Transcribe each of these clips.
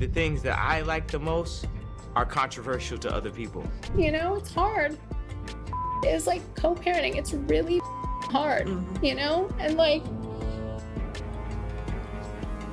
The things that I like the most are controversial to other people. You know, it's hard. It's like co-parenting. It's really hard, you know? And like,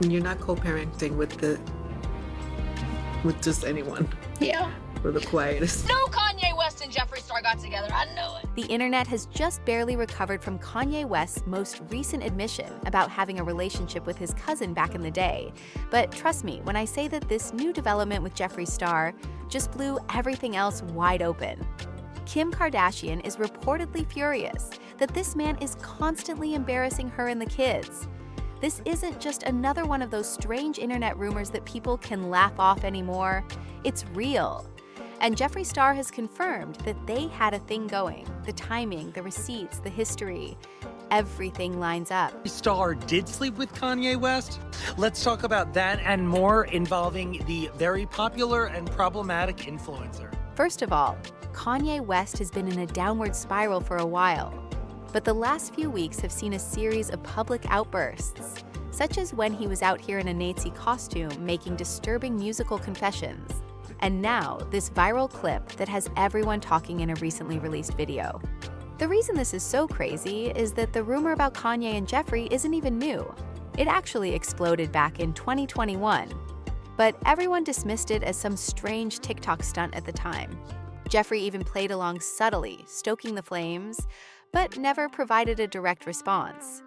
you're not co-parenting with just anyone. yeah. Or the quietest. No, Kanye West and Jeffree Star got together. I know it. The internet has just barely recovered from Kanye West's most recent admission about having a relationship with his cousin back in the day. But trust me when I say that this new development with Jeffree Star just blew everything else wide open. Kim Kardashian is reportedly furious that this man is constantly embarrassing her and the kids. This isn't just another one of those strange internet rumors that people can laugh off anymore. It's real. And Jeffree Star has confirmed that they had a thing going. The timing, the receipts, the history, everything lines up. Star did sleep with Kanye West. Let's talk about that and more involving the very popular and problematic influencer. First of all, Kanye West has been in a downward spiral for a while. But the last few weeks have seen a series of public outbursts, such as when he was out here in a Nazi costume making disturbing musical confessions. And now, this viral clip that has everyone talking in a recently released video. The reason this is so crazy is that the rumor about Kanye and Jeffree isn't even new. It actually exploded back in 2021. But everyone dismissed it as some strange TikTok stunt at the time. Jeffree even played along subtly, stoking the flames, but never provided a direct response.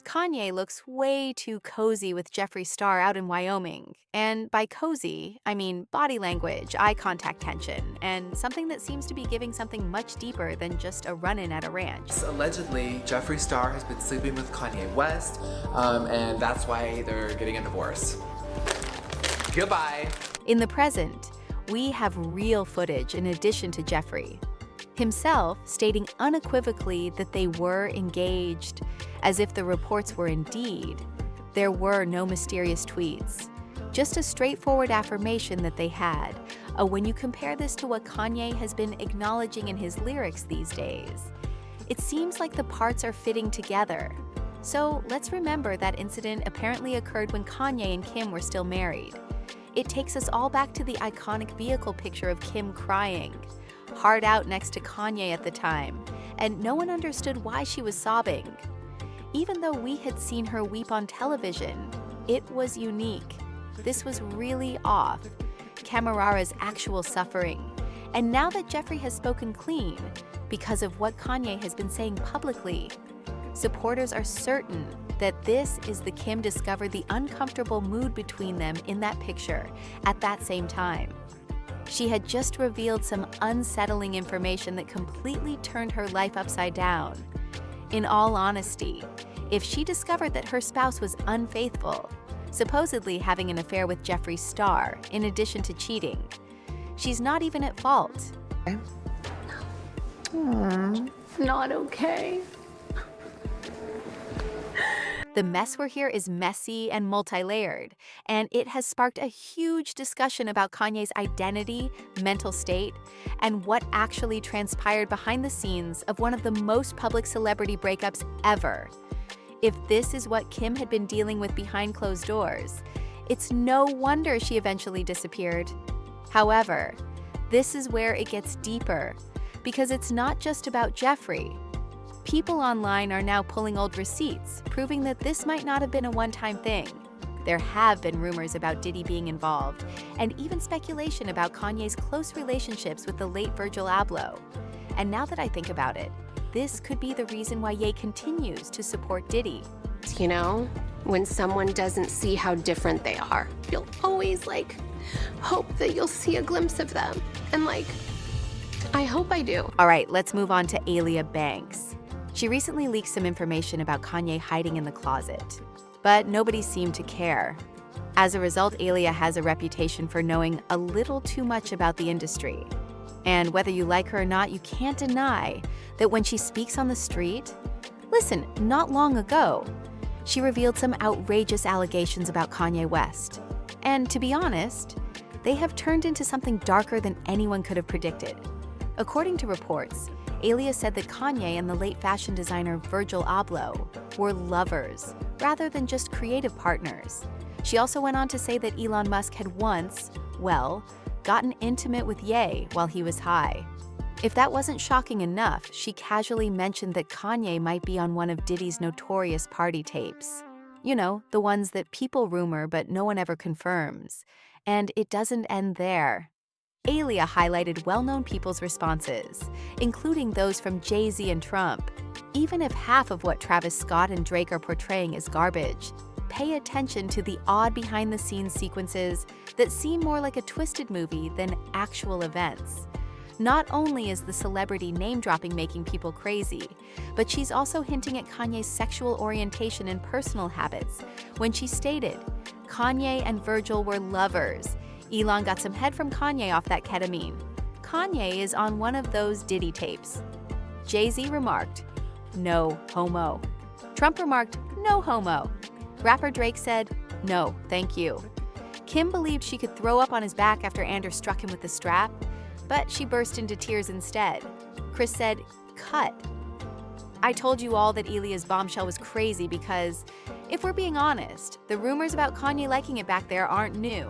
Kanye looks way too cozy with Jeffree Star out in Wyoming. And by cozy, I mean body language, eye contact tension, and something that seems to be giving something much deeper than just a run-in at a ranch. Allegedly, Jeffree Star has been sleeping with Kanye West, and that's why they're getting a divorce. Goodbye. In the present, we have real footage in addition to Jeffree himself stating unequivocally that they were engaged, as if the reports were indeed. There were no mysterious tweets, just a straightforward affirmation that they had. When you compare this to what Kanye has been acknowledging in his lyrics these days, it seems like the parts are fitting together. So let's remember that incident apparently occurred when Kanye and Kim were still married. It takes us all back to the iconic vehicle picture of Kim crying, hard out next to Kanye at the time, and no one understood why she was sobbing. Even though we had seen her weep on television, it was unique. This was really off. Camerara's actual suffering. And now that Jeffree has spoken clean, because of what Kanye has been saying publicly, supporters are certain that this is the Kim discovered the uncomfortable mood between them in that picture at that same time. She had just revealed some unsettling information that completely turned her life upside down. In all honesty, if she discovered that her spouse was unfaithful, supposedly having an affair with Jeffree Star in addition to cheating, she's not even at fault. Not okay. The mess we're here is messy and multi-layered, and it has sparked a huge discussion about Kanye's identity, mental state, and what actually transpired behind the scenes of one of the most public celebrity breakups ever. If this is what Kim had been dealing with behind closed doors, it's no wonder she eventually disappeared. However, this is where it gets deeper, because it's not just about Jeffree. People online are now pulling old receipts, proving that this might not have been a one-time thing. There have been rumors about Diddy being involved, and even speculation about Kanye's close relationships with the late Virgil Abloh. And now that I think about it, this could be the reason why Ye continues to support Diddy. You know, when someone doesn't see how different they are, you'll always, hope that you'll see a glimpse of them. And, I hope I do. All right, let's move on to Aaliyah Banks. She recently leaked some information about Kanye hiding in the closet, but nobody seemed to care. As a result, Aaliyah has a reputation for knowing a little too much about the industry. And whether you like her or not, you can't deny that when she speaks on the street, listen, not long ago, she revealed some outrageous allegations about Kanye West. And to be honest, they have turned into something darker than anyone could have predicted. According to reports, Aaliyah said that Kanye and the late fashion designer Virgil Abloh were lovers rather than just creative partners. She also went on to say that Elon Musk had once, well, gotten intimate with Ye while he was high. If that wasn't shocking enough, she casually mentioned that Kanye might be on one of Diddy's notorious party tapes. You know, the ones that people rumor but no one ever confirms. And it doesn't end there. Alia highlighted well-known people's responses, including those from Jay-Z and Trump. Even if half of what Travis Scott and Drake are portraying is garbage, pay attention to the odd behind-the-scenes sequences that seem more like a twisted movie than actual events. Not only is the celebrity name-dropping making people crazy, but she's also hinting at Kanye's sexual orientation and personal habits when she stated, "Kanye and Virgil were lovers. Elon got some head from Kanye off that ketamine. Kanye is on one of those Diddy tapes." Jay-Z remarked, "No homo." Trump remarked, "No homo." Rapper Drake said, "No, thank you." Kim believed she could throw up on his back after Anders struck him with the strap, but she burst into tears instead. Chris said, "Cut." I told you all that Elia's bombshell was crazy because, if we're being honest, the rumors about Kanye liking it back there aren't new.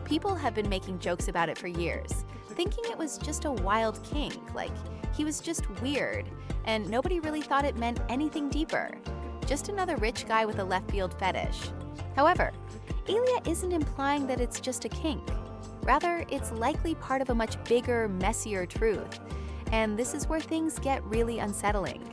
People have been making jokes about it for years, thinking it was just a wild kink, like he was just weird, and nobody really thought it meant anything deeper. Just another rich guy with a left field fetish. However, Alia isn't implying that it's just a kink. Rather, it's likely part of a much bigger, messier truth. And this is where things get really unsettling.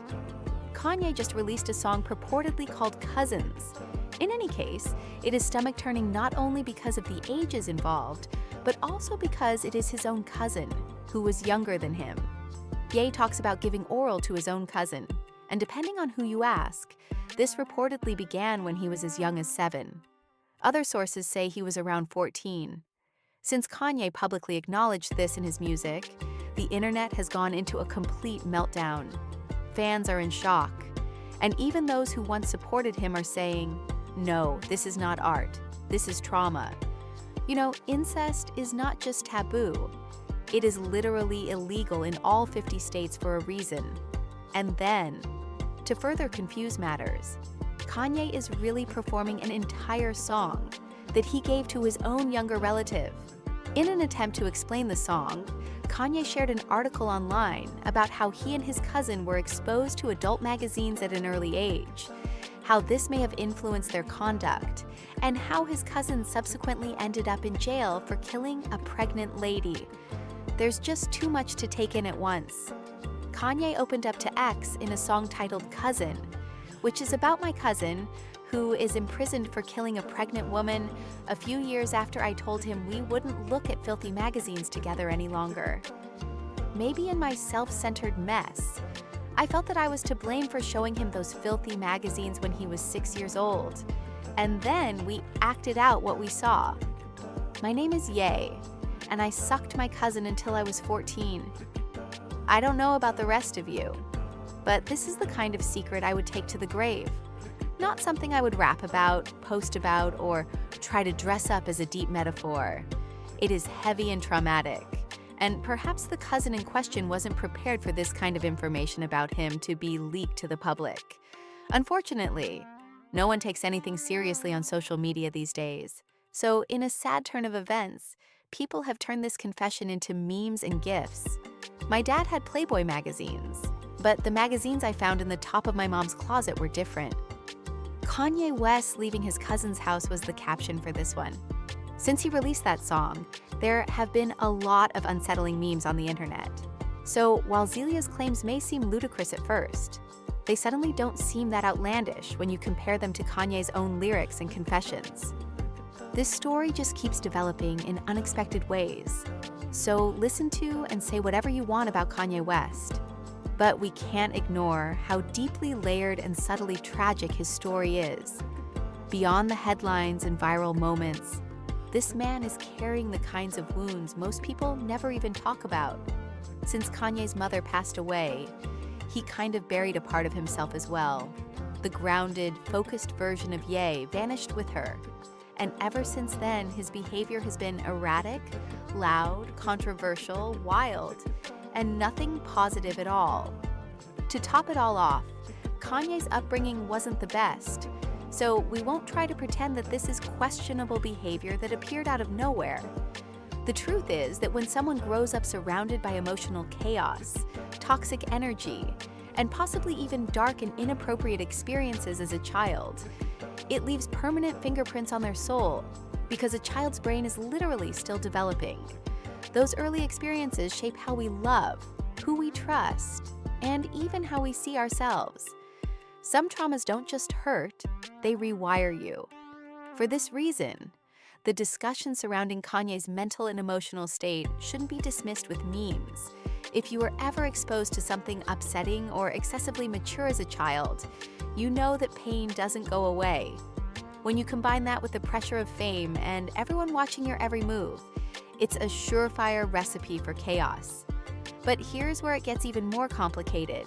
Kanye just released a song purportedly called Cousins. In any case, it is stomach-turning not only because of the ages involved, but also because it is his own cousin, who was younger than him. Ye talks about giving oral to his own cousin, and depending on who you ask, this reportedly began when he was as young as 7. Other sources say he was around 14. Since Kanye publicly acknowledged this in his music, the internet has gone into a complete meltdown. Fans are in shock, and even those who once supported him are saying, "No, this is not art. This is trauma." You know, incest is not just taboo. It is literally illegal in all 50 states for a reason. And then, to further confuse matters, Kanye is really performing an entire song that he gave to his own younger relative. In an attempt to explain the song, Kanye shared an article online about how he and his cousin were exposed to adult magazines at an early age, how this may have influenced their conduct, and how his cousin subsequently ended up in jail for killing a pregnant lady. There's just too much to take in at once. Kanye opened up to X in a song titled Cousin, which is about my cousin, who is imprisoned for killing a pregnant woman a few years after I told him we wouldn't look at filthy magazines together any longer. Maybe in my self-centered mess, I felt that I was to blame for showing him those filthy magazines when he was 6 years old, and then we acted out what we saw. My name is Ye, and I sucked my cousin until I was 14. I don't know about the rest of you, but this is the kind of secret I would take to the grave. Not something I would rap about, post about, or try to dress up as a deep metaphor. It is heavy and traumatic, and perhaps the cousin in question wasn't prepared for this kind of information about him to be leaked to the public. Unfortunately, no one takes anything seriously on social media these days, so in a sad turn of events, people have turned this confession into memes and GIFs. My dad had Playboy magazines, but the magazines I found in the top of my mom's closet were different. Kanye West leaving his cousin's house was the caption for this one. Since he released that song, there have been a lot of unsettling memes on the internet. So while Zelia's claims may seem ludicrous at first, they suddenly don't seem that outlandish when you compare them to Kanye's own lyrics and confessions. This story just keeps developing in unexpected ways. So listen to and say whatever you want about Kanye West. But we can't ignore how deeply layered and subtly tragic his story is. Beyond the headlines and viral moments, this man is carrying the kinds of wounds most people never even talk about. Since Kanye's mother passed away, he kind of buried a part of himself as well. The grounded, focused version of Ye vanished with her. And ever since then, his behavior has been erratic, loud, controversial, wild, and nothing positive at all. To top it all off, Kanye's upbringing wasn't the best, so we won't try to pretend that this is questionable behavior that appeared out of nowhere. The truth is that when someone grows up surrounded by emotional chaos, toxic energy, and possibly even dark and inappropriate experiences as a child, it leaves permanent fingerprints on their soul because a child's brain is literally still developing. Those early experiences shape how we love, who we trust, and even how we see ourselves. Some traumas don't just hurt, they rewire you. For this reason, the discussion surrounding Kanye's mental and emotional state shouldn't be dismissed with memes. If you were ever exposed to something upsetting or excessively mature as a child, you know that pain doesn't go away. When you combine that with the pressure of fame and everyone watching your every move, it's a surefire recipe for chaos. But here's where it gets even more complicated.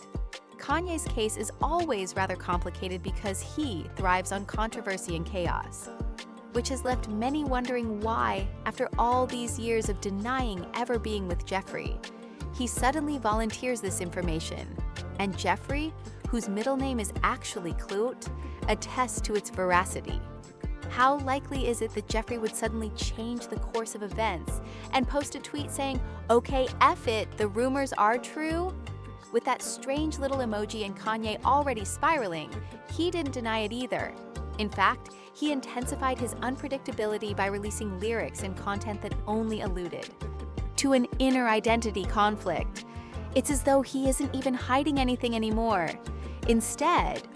Kanye's case is always rather complicated because he thrives on controversy and chaos, which has left many wondering why, after all these years of denying ever being with Jeffree, he suddenly volunteers this information. And Jeffree, whose middle name is actually Kloot, attests to its veracity. How likely is it that Jeffree would suddenly change the course of events and post a tweet saying, "Okay, F it, the rumors are true"? With that strange little emoji and Kanye already spiraling, he didn't deny it either. In fact, he intensified his unpredictability by releasing lyrics and content that only alluded to an inner identity conflict. It's as though he isn't even hiding anything anymore. Instead,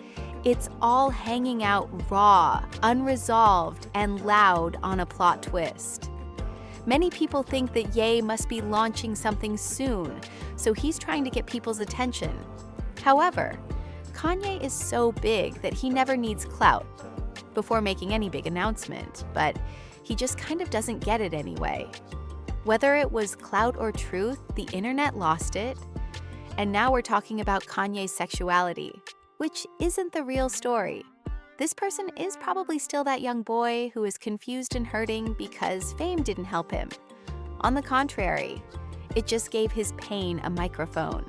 it's all hanging out raw, unresolved, and loud on a plot twist. Many people think that Ye must be launching something soon, so he's trying to get people's attention. However, Kanye is so big that he never needs clout before making any big announcement, but he just kind of doesn't get it anyway. Whether it was clout or truth, the internet lost it. And now we're talking about Kanye's sexuality, which isn't the real story. This person is probably still that young boy who is confused and hurting because fame didn't help him. On the contrary, it just gave his pain a microphone.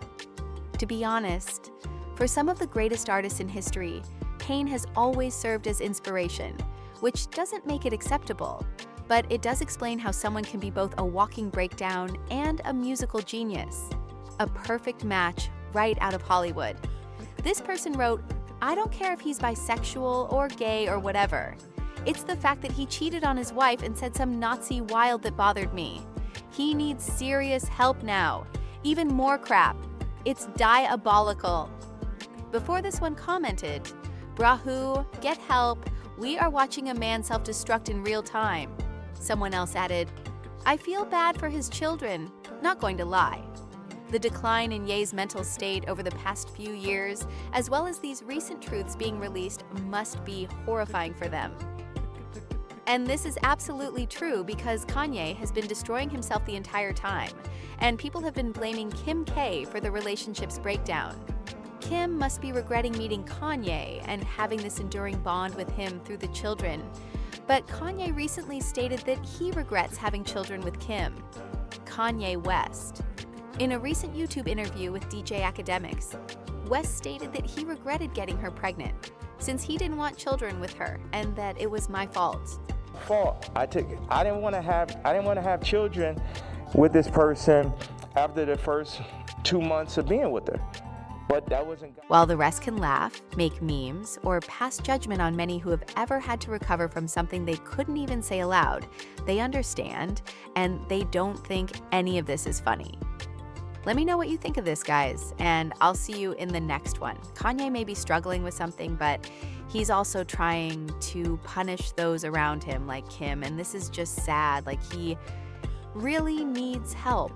To be honest, for some of the greatest artists in history, pain has always served as inspiration, which doesn't make it acceptable, but it does explain how someone can be both a walking breakdown and a musical genius. A perfect match right out of Hollywood. This person wrote, "I don't care if he's bisexual or gay or whatever. It's the fact that he cheated on his wife and said some Nazi wild that bothered me. He needs serious help now. Even more crap. It's diabolical." Before this one commented, "Brahu, get help. We are watching a man self-destruct in real time." Someone else added, "I feel bad for his children. Not going to lie." The decline in Ye's mental state over the past few years, as well as these recent truths being released, must be horrifying for them. And this is absolutely true because Kanye has been destroying himself the entire time, and people have been blaming Kim K for the relationship's breakdown. Kim must be regretting meeting Kanye and having this enduring bond with him through the children. But Kanye recently stated that he regrets having children with Kim. Kanye West. In a recent YouTube interview with DJ Academics, West stated that he regretted getting her pregnant since he didn't want children with her and that it was my fault. I didn't want to have children with this person after the first 2 months of being with her. But that wasn't. While the rest can laugh, make memes, or pass judgment on many who have ever had to recover from something they couldn't even say aloud, they understand, and they don't think any of this is funny. Let me know what you think of this, guys, and I'll see you in the next one. Kanye may be struggling with something, but he's also trying to punish those around him like Kim, and this is just sad. Like, he really needs help.